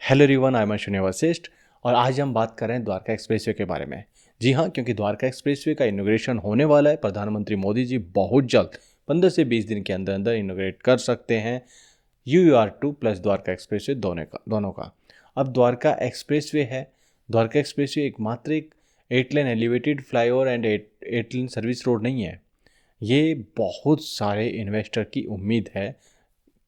Hello everyone, I am Ashwini Vashishtha और आज हम बात कर रहे हैं द्वारका एक्सप्रेसवे के बारे में। जी हाँ, क्योंकि द्वारका एक्सप्रेसवे का इनॉग्रेशन होने वाला है। प्रधानमंत्री मोदी जी बहुत जल्द 15 से 20 दिन के अंदर अंदर इनॉग्रेट कर सकते हैं UR2 प्लस द्वारका एक्सप्रेसवे दोनों का। अब द्वारका एक्सप्रेसवे है। द्वारका एक्सप्रेसवे एकमात्र एक 8 lane elevated flyover and 8 lane service road नहीं है। ये बहुत सारे इन्वेस्टर की उम्मीद है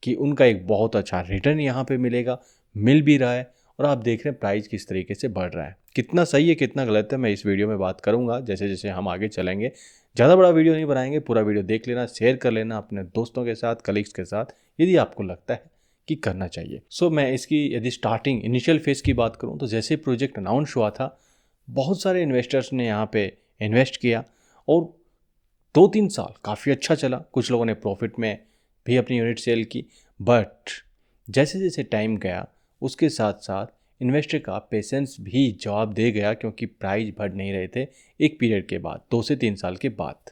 कि उनका एक बहुत अच्छा रिटर्न यहाँ पे मिलेगा, मिल भी रहा है। और आप देख रहे हैं प्राइस किस तरीके से बढ़ रहा है। कितना सही है कितना गलत है मैं इस वीडियो में बात करूंगा जैसे जैसे हम आगे चलेंगे। ज़्यादा बड़ा वीडियो नहीं बनाएंगे, पूरा वीडियो देख लेना, शेयर कर लेना अपने दोस्तों के साथ, कलीग्स के साथ, यदि आपको लगता है कि करना चाहिए। मैं इसकी यदि स्टार्टिंग इनिशियल फेज़ की बात करूँ तो जैसे प्रोजेक्ट अनाउंस हुआ था, बहुत सारे इन्वेस्टर्स ने यहाँ पे इन्वेस्ट किया और 2-3 साल काफ़ी अच्छा चला। कुछ लोगों ने प्रॉफिट में भी अपनी यूनिट सेल की। बट जैसे जैसे टाइम गया उसके साथ साथ इन्वेस्टर का पेशेंस भी जवाब दे गया, क्योंकि प्राइस बढ़ नहीं रहे थे एक पीरियड के बाद, 2 से 3 साल के बाद।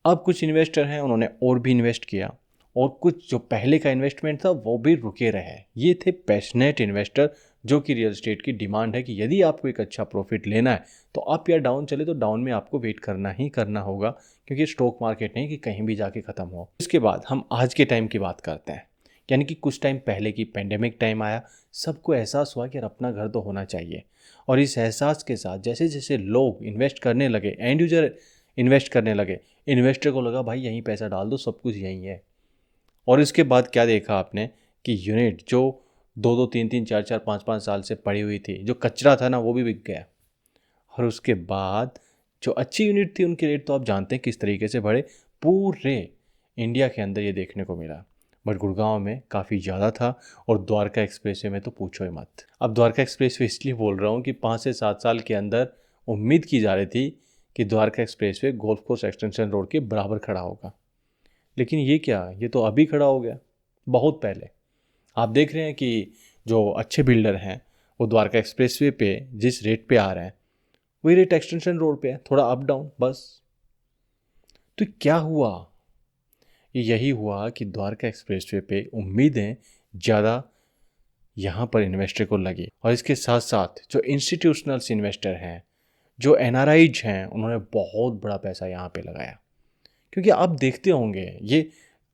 अब कुछ इन्वेस्टर हैं, उन्होंने और भी इन्वेस्ट किया और कुछ जो पहले का इन्वेस्टमेंट था वो भी रुके रहे। ये थे पैशनेट इन्वेस्टर, जो कि रियल एस्टेट की डिमांड है कि यदि आपको एक अच्छा प्रॉफिट लेना है तो अप या डाउन चले तो डाउन में आपको वेट करना ही करना होगा, क्योंकि स्टॉक मार्केट नहीं कि कहीं भी जाके ख़त्म हो। इसके बाद हम आज के टाइम की बात करते हैं, यानी कि कुछ टाइम पहले की पेंडेमिक टाइम आया। सबको एहसास हुआ कि यार अपना घर तो होना चाहिए, और इस एहसास के साथ जैसे जैसे लोग इन्वेस्ट करने लगे, एंड यूजर इन्वेस्ट करने लगे, इन्वेस्टर को लगा भाई यहीं पैसा डाल दो, सब कुछ यहीं है। और इसके बाद क्या देखा आपने कि यूनिट जो 2-2, 3-3, 4-4, 5-5 साल से पड़ी हुई थी, जो कचरा था ना, वो भी बिक गया। और उसके बाद जो अच्छी यूनिट थी उनके रेट तो आप जानते हैं किस तरीके से बढ़े। पूरे इंडिया के अंदर ये देखने को मिला, बट गुड़गांव में काफ़ी ज़्यादा था और द्वारका एक्सप्रेसवे में तो पूछो ही मत। अब द्वारका एक्सप्रेसवे इसलिए बोल रहा हूँ कि 5 से 7 साल के अंदर उम्मीद की जा रही थी कि Dwarka expressway golf course extension road के बराबर खड़ा होगा। लेकिन ये क्या, ये तो अभी खड़ा हो गया बहुत पहले। आप देख रहे हैं कि जो अच्छे बिल्डर हैं वो द्वारका एक्सप्रेसवे पे जिस रेट पे आ रहे हैं वही रेट एक्सटेंशन रोड पे है, थोड़ा अप डाउन बस। तो क्या हुआ? यही हुआ कि द्वारका एक्सप्रेसवे पे उम्मीदें ज़्यादा यहाँ पर इन्वेस्टर को लगी, और इसके साथ साथ जो इंस्टीट्यूशनल्स इन्वेस्टर हैं, जो NRIs हैं, उन्होंने बहुत बड़ा पैसा यहाँ पे लगाया। क्योंकि आप देखते होंगे, ये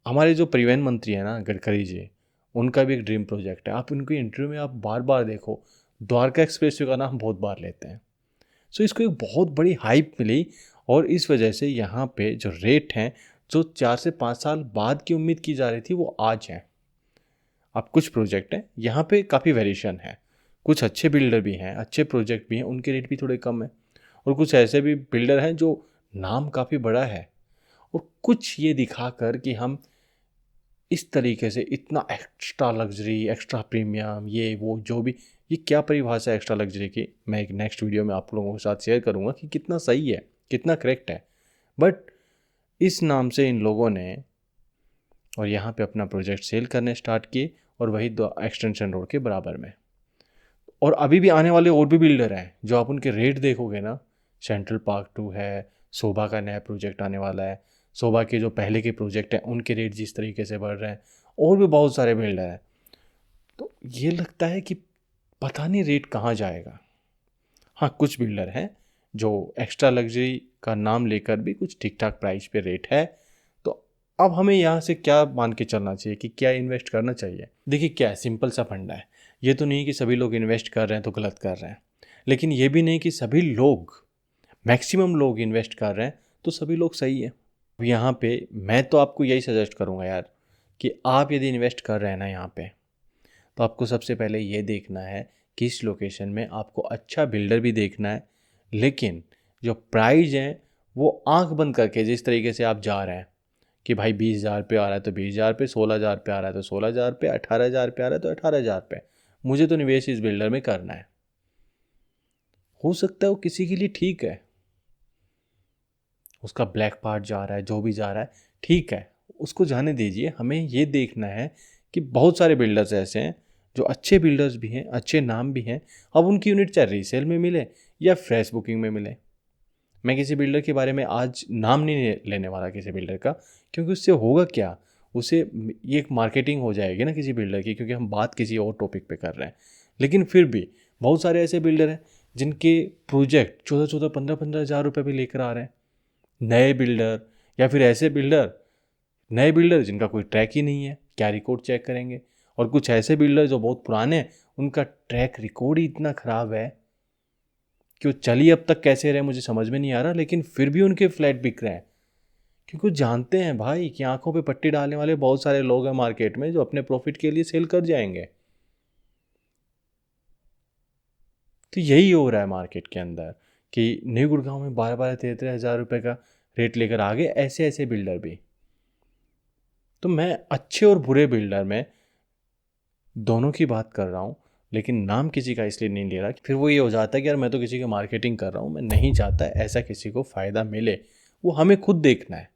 हमारे जो परिवहन मंत्री हैं ना, गडकरी जी, उनका भी एक ड्रीम प्रोजेक्ट है। आप उनके इंटरव्यू में आप बार बार देखो, द्वारका एक्सप्रेसवे का नाम बहुत बार लेते हैं। इसको एक बहुत बड़ी हाइप मिली, और इस वजह से यहाँ पे जो रेट हैं, जो 4 से 5 साल बाद की उम्मीद की जा रही थी, वो आज हैं। अब कुछ प्रोजेक्ट हैं यहाँ पे काफ़ी वेरिएशन है, कुछ अच्छे बिल्डर भी हैं, अच्छे प्रोजेक्ट भी हैं, उनके रेट भी थोड़े कम हैं। और कुछ ऐसे भी बिल्डर हैं जो नाम काफ़ी बड़ा है, और कुछ ये दिखाकर कि हम इस तरीके से इतना एक्स्ट्रा लग्जरी, एक्स्ट्रा प्रीमियम, ये वो जो भी, ये क्या परिभाषा है एक्स्ट्रा लग्जरी की, मैं एक नेक्स्ट वीडियो में आप लोगों के साथ शेयर करूंगा कि कितना सही है, कितना करेक्ट है। बट इस नाम से इन लोगों ने और यहाँ पे अपना प्रोजेक्ट सेल करने स्टार्ट किए, और वही दो एक्सटेंशन रोड के बराबर में। और अभी भी आने वाले और भी बिल्डर हैं, जो आप उनके रेट देखोगे ना, सेंट्रल पार्क 2 है, शोभा का नया प्रोजेक्ट आने वाला है, शोभा के जो पहले के प्रोजेक्ट हैं उनके रेट जिस तरीके से बढ़ रहे हैं, और भी बहुत सारे बिल्डर हैं। तो ये लगता है कि पता नहीं रेट कहाँ जाएगा। हाँ, कुछ बिल्डर हैं जो एक्स्ट्रा लग्जरी का नाम लेकर भी कुछ ठीक ठाक प्राइस पे रेट है। तो अब हमें यहाँ से क्या मान के चलना चाहिए कि क्या इन्वेस्ट करना चाहिए? देखिए, क्या है, सिंपल सा फंडा है। ये तो नहीं कि सभी लोग इन्वेस्ट कर रहे हैं तो गलत कर रहे हैं, लेकिन ये भी नहीं कि सभी लोग, मैक्सिमम लोग इन्वेस्ट कर रहे हैं तो सभी लोग सही है। अब यहाँ पे मैं तो आपको यही सजेस्ट करूँगा यार, कि आप यदि इन्वेस्ट कर रहे हैं ना यहाँ पे, तो आपको सबसे पहले ये देखना है किस लोकेशन में, आपको अच्छा बिल्डर भी देखना है। लेकिन जो प्राइस है वो आंख बंद करके, जिस तरीके से आप जा रहे हैं कि भाई 20,000 पे आ रहा है तो 20,000 पे, 16,000 पे आ रहा है तो 16,000 पे, 18,000 पे आ रहा है तो 18,000 पे, मुझे तो निवेश इस बिल्डर में करना है। हो सकता है वो किसी के लिए ठीक है, उसका ब्लैक पार्ट जा रहा है, जो भी जा रहा है ठीक है, उसको जाने दीजिए। हमें ये देखना है कि बहुत सारे बिल्डर्स ऐसे हैं जो अच्छे बिल्डर्स भी हैं, अच्छे नाम भी हैं। अब उनकी यूनिट चाहे रीसेल में मिले या फ्रेश बुकिंग में मिले। मैं किसी बिल्डर के बारे में आज नाम नहीं लेने वाला किसी बिल्डर का, क्योंकि उससे होगा क्या, उसे ये एक मार्केटिंग हो जाएगी ना किसी बिल्डर की, क्योंकि हम बात किसी और टॉपिक पे कर रहे हैं। लेकिन फिर भी बहुत सारे ऐसे बिल्डर हैं जिनके प्रोजेक्ट 14-14, 15-15 हज़ार रुपये भी लेकर आ रहे हैं। नए बिल्डर या फिर ऐसे बिल्डर, नए बिल्डर जिनका कोई ट्रैक ही नहीं है, क्या रिकॉर्ड चेक करेंगे। और कुछ ऐसे बिल्डर जो बहुत पुराने हैं, उनका ट्रैक रिकॉर्ड ही इतना ख़राब है कि वो चली अब तक कैसे रहे मुझे समझ में नहीं आ रहा, लेकिन फिर भी उनके फ्लैट बिक रहे हैं। क्योंकि वो जानते हैं भाई कि आंखों पे पट्टी डालने वाले बहुत सारे लोग हैं मार्केट में जो अपने प्रॉफिट के लिए सेल कर जाएंगे। तो यही हो रहा है मार्केट के अंदर कि न्यू गुड़गांव में 12-12, 13-13 हज़ार रुपये का रेट लेकर आ गए ऐसे ऐसे बिल्डर भी। तो मैं अच्छे और बुरे बिल्डर में दोनों की बात कर रहा हूँ, लेकिन नाम किसी का इसलिए नहीं ले रहा कि फिर वो ये हो जाता है कि यार मैं तो किसी की मार्केटिंग कर रहा हूँ। मैं नहीं चाहता ऐसा किसी को फ़ायदा मिले, वो हमें खुद देखना है।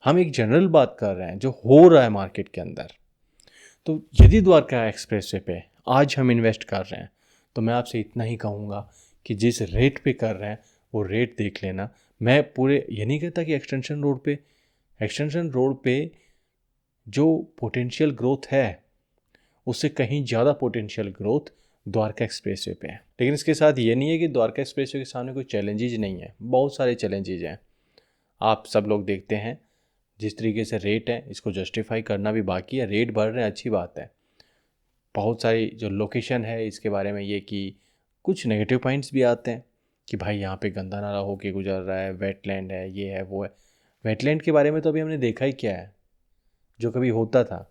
हम एक जनरल बात कर रहे हैं जो हो रहा है मार्केट के अंदर। तो यदि द्वारका एक्सप्रेसवे पे आज हम इन्वेस्ट कर रहे हैं तो मैं आपसे इतना ही कहूँगा कि जिस रेट पे कर रहे हैं वो रेट देख लेना। मैं पूरे ये नहीं कहता कि एक्सटेंशन रोड पे जो पोटेंशियल ग्रोथ है उससे कहीं ज़्यादा पोटेंशियल ग्रोथ द्वारका एक्सप्रेसवे पे है। लेकिन इसके साथ ये नहीं है कि द्वारका एक्सप्रेसवे के सामने कोई चैलेंजेज नहीं है, बहुत सारे चैलेंजेज हैं। आप सब लोग देखते हैं जिस तरीके से रेट है, इसको जस्टिफाई करना भी बाकी है। रेट बढ़ रहे हैं, अच्छी बात है। बहुत सारी जो लोकेशन है इसके बारे में ये कि कुछ नेगेटिव पॉइंट्स भी आते हैं कि भाई यहाँ पे गंदा नाला होके गुजर रहा है, वेटलैंड है, ये है वो है। वेटलैंड के बारे में तो अभी हमने देखा ही क्या है, जो कभी होता था।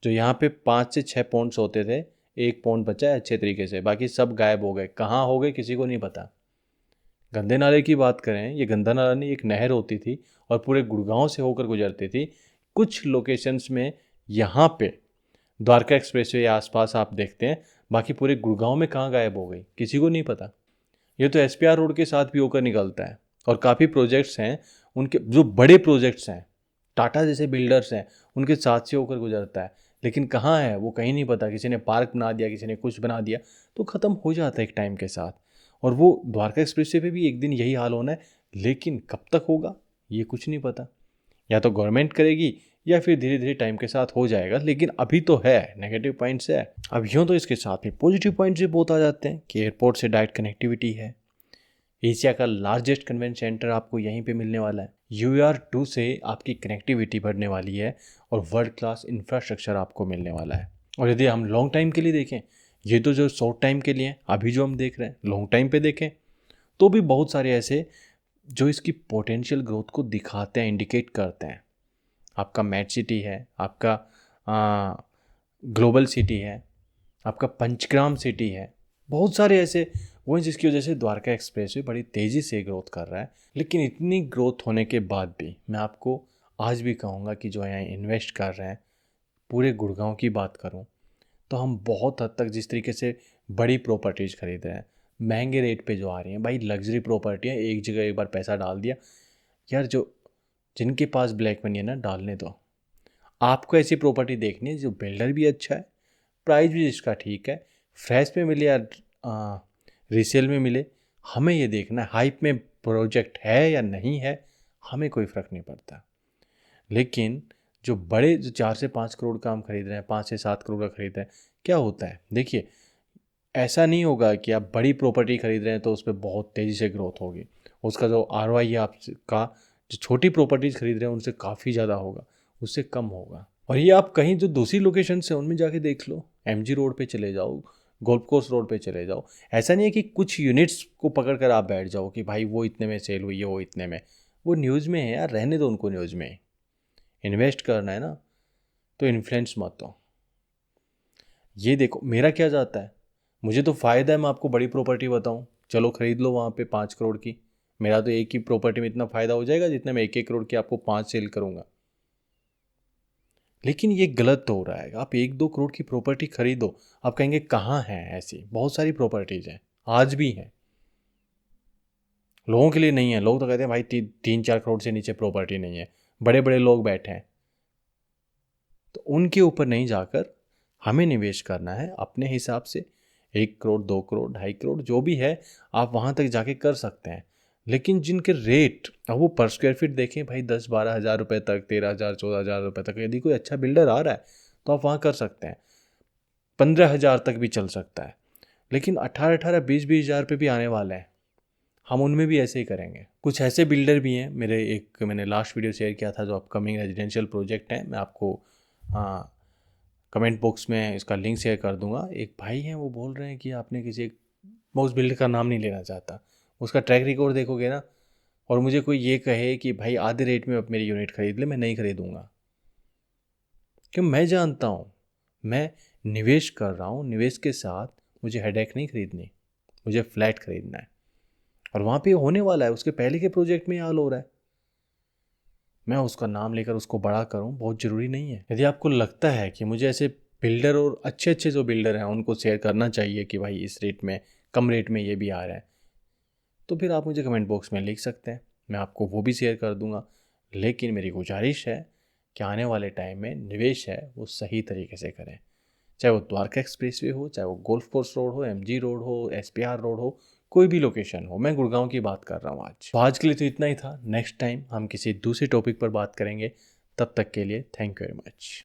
जो यहाँ पे 5 से 6 पॉइंट्स होते थे, एक पॉइंट बचा है अच्छे तरीके से, बाकी सब गायब हो गए। कहाँ हो गए किसी को नहीं पता। गंदे नाले की बात करें, ये गंदा नाला नहीं, एक नहर होती थी और पूरे गुड़गांव से होकर गुजरती थी। कुछ लोकेशंस में यहाँ पे द्वारका एक्सप्रेसवे के आसपास आप देखते हैं, बाकी पूरे गुड़गांव में कहाँ गायब हो गई किसी को नहीं पता। ये तो एसपीआर रोड के साथ भी होकर निकलता है। और काफ़ी प्रोजेक्ट्स हैं उनके, जो बड़े प्रोजेक्ट्स हैं, टाटा जैसे बिल्डर्स हैं, उनके साथ से होकर गुजरता है। लेकिन कहाँ है वो कहीं नहीं पता। किसी ने पार्क बना दिया, किसी ने कुछ बना दिया, तो ख़त्म हो जाता है एक टाइम के साथ। और वो द्वारका एक्सप्रेसवे पे भी एक दिन यही हाल होना है, लेकिन कब तक होगा ये कुछ नहीं पता। या तो गवर्नमेंट करेगी या फिर धीरे धीरे टाइम के साथ हो जाएगा। लेकिन अभी तो है, नेगेटिव पॉइंट्स है। अब यूँ तो इसके साथ में पॉजिटिव पॉइंट्स भी बहुत आ जाते हैं कि एयरपोर्ट से डायरेक्ट कनेक्टिविटी है। एशिया का लार्जेस्ट कन्वेंशन सेंटर आपको यहीं पे मिलने वाला है। UR2 से आपकी कनेक्टिविटी बढ़ने वाली है और वर्ल्ड क्लास इंफ्रास्ट्रक्चर आपको मिलने वाला है। और यदि हम लॉन्ग टाइम के लिए देखें, ये तो जो शॉर्ट टाइम के लिए अभी जो हम देख रहे हैं, लॉन्ग टाइम पे देखें तो भी बहुत सारे ऐसे जो इसकी पोटेंशियल ग्रोथ को दिखाते हैं, इंडिकेट करते हैं। आपका मैट सिटी है, आपका ग्लोबल सिटी है, आपका पंचग्राम सिटी है। बहुत सारे ऐसे वो हैं जिसकी वजह से द्वारका एक्सप्रेसवे बड़ी तेज़ी से ग्रोथ कर रहा है। लेकिन इतनी ग्रोथ होने के बाद भी मैं आपको आज भी कहूँगा कि जो यहाँ इन्वेस्ट कर रहे हैं, पूरे गुड़गांव की बात करूँ तो हम बहुत हद तक जिस तरीके से बड़ी प्रॉपर्टीज़ खरीद रहे हैं, महंगे रेट पे जो आ रही हैं, भाई लग्जरी प्रॉपर्टी है, एक जगह एक बार पैसा डाल दिया। यार जो जिनके पास ब्लैक मनी है ना, डालने दो। आपको ऐसी प्रॉपर्टी देखनी है जो बिल्डर भी अच्छा है, प्राइस भी इसका ठीक है, फ्रेश में मिले या रीसेल में मिले। हमें ये देखना है हाइप में प्रोजेक्ट है या नहीं है, हमें कोई फ़र्क नहीं पड़ता। लेकिन जो बड़े जो 4 से 5 करोड़ का हम खरीद रहे हैं, 5 से 7 करोड़ का खरीद रहे हैं, क्या होता है देखिए, ऐसा नहीं होगा कि आप बड़ी प्रॉपर्टी खरीद रहे हैं तो उस पर बहुत तेज़ी से ग्रोथ होगी। उसका जो ROI है आपका, जो छोटी प्रॉपर्टीज़ खरीद रहे हैं उनसे काफ़ी ज़्यादा होगा, उससे कम होगा। और ये आप कहीं जो दूसरी लोकेशन से उनमें जाके देख लो, MG रोड पे चले जाओ, गोल्फ कोर्स रोड पे चले जाओ। ऐसा नहीं है कि कुछ यूनिट्स को पकड़ कर आप बैठ जाओ कि भाई वो इतने में सेल हुई है, वो इतने में। वो न्यूज़ में है यार, रहने दो उनको न्यूज़ में। इन्वेस्ट करना है ना तो इन्फ्लुएंस मत हो। ये देखो मेरा क्या जाता है, मुझे तो फ़ायदा है। मैं आपको बड़ी प्रॉपर्टी बताऊं, चलो ख़रीद लो वहाँ पे 5 करोड़ की। मेरा तो एक ही प्रॉपर्टी में इतना फ़ायदा हो जाएगा जितना मैं 1-1 करोड़ की आपको 5 सेल करूँगा। लेकिन ये गलत हो रहा है। आप 1-2 करोड़ की प्रॉपर्टी खरीदो, आप कहेंगे कहाँ हैं ऐसी, बहुत सारी प्रॉपर्टीज़ हैं, आज भी हैं। लोगों के लिए नहीं है। लोग तो कहते हैं भाई 3-4 करोड़ से नीचे प्रॉपर्टी नहीं है, बड़े बड़े लोग बैठे हैं। तो उनके ऊपर नहीं जाकर हमें निवेश करना है अपने हिसाब से। 1 करोड़, 2 करोड़, 2.5 करोड़ जो भी है आप वहाँ तक जाके कर सकते हैं। लेकिन जिनके रेट, अब वो पर स्क्वायर फीट देखें भाई, 10-12 हज़ार रुपये तक, 13,000 14,000 रुपये तक, यदि कोई अच्छा बिल्डर आ रहा है तो आप वहाँ कर सकते हैं। 15,000 तक भी चल सकता है। लेकिन 18-18, 20-20 हज़ार रुपये भी आने वाले हैं, हम उनमें भी ऐसे ही करेंगे। कुछ ऐसे बिल्डर भी हैं, मैंने लास्ट वीडियो शेयर किया था जो अपकमिंग रेजिडेंशियल प्रोजेक्ट है, मैं आपको कमेंट बॉक्स में इसका लिंक शेयर कर दूंगा। एक भाई हैं, वो बोल रहे हैं कि आपने किसी एक, मैं उस बिल्डर का नाम नहीं लेना चाहता, उसका ट्रैक रिकॉर्ड देखोगे ना, और मुझे कोई ये कहे कि भाई आधे रेट में अब मेरी यूनिट खरीद ले, मैं नहीं खरीदूंगा। क्यों? मैं जानता हूँ, मैं निवेश कर रहा हूँ, निवेश के साथ मुझे हेडेक नहीं खरीदनी, मुझे फ्लैट खरीदना है। और वहाँ पे होने वाला है, उसके पहले के प्रोजेक्ट में ये हाल हो रहा है। मैं उसका नाम लेकर उसको बड़ा करूं बहुत ज़रूरी नहीं है। यदि आपको लगता है कि मुझे ऐसे बिल्डर और अच्छे अच्छे जो बिल्डर हैं उनको शेयर करना चाहिए कि भाई इस रेट में, कम रेट में ये भी आ रहा है, तो फिर आप मुझे कमेंट बॉक्स में लिख सकते हैं, मैं आपको वो भी शेयर कर दूंगा। लेकिन मेरी गुजारिश है कि आने वाले टाइम में निवेश है वो सही तरीके से करें, चाहे वो द्वारका एक्सप्रेसवे हो, चाहे वो गोल्फ कोर्स रोड हो, एमजी रोड हो, एसपीआर रोड हो, कोई भी लोकेशन हो। मैं गुड़गांव की बात कर रहा हूँ आज। तो आज के लिए तो इतना ही था। नेक्स्ट टाइम हम किसी दूसरे टॉपिक पर बात करेंगे। तब तक के लिए थैंक यू वेरी मच।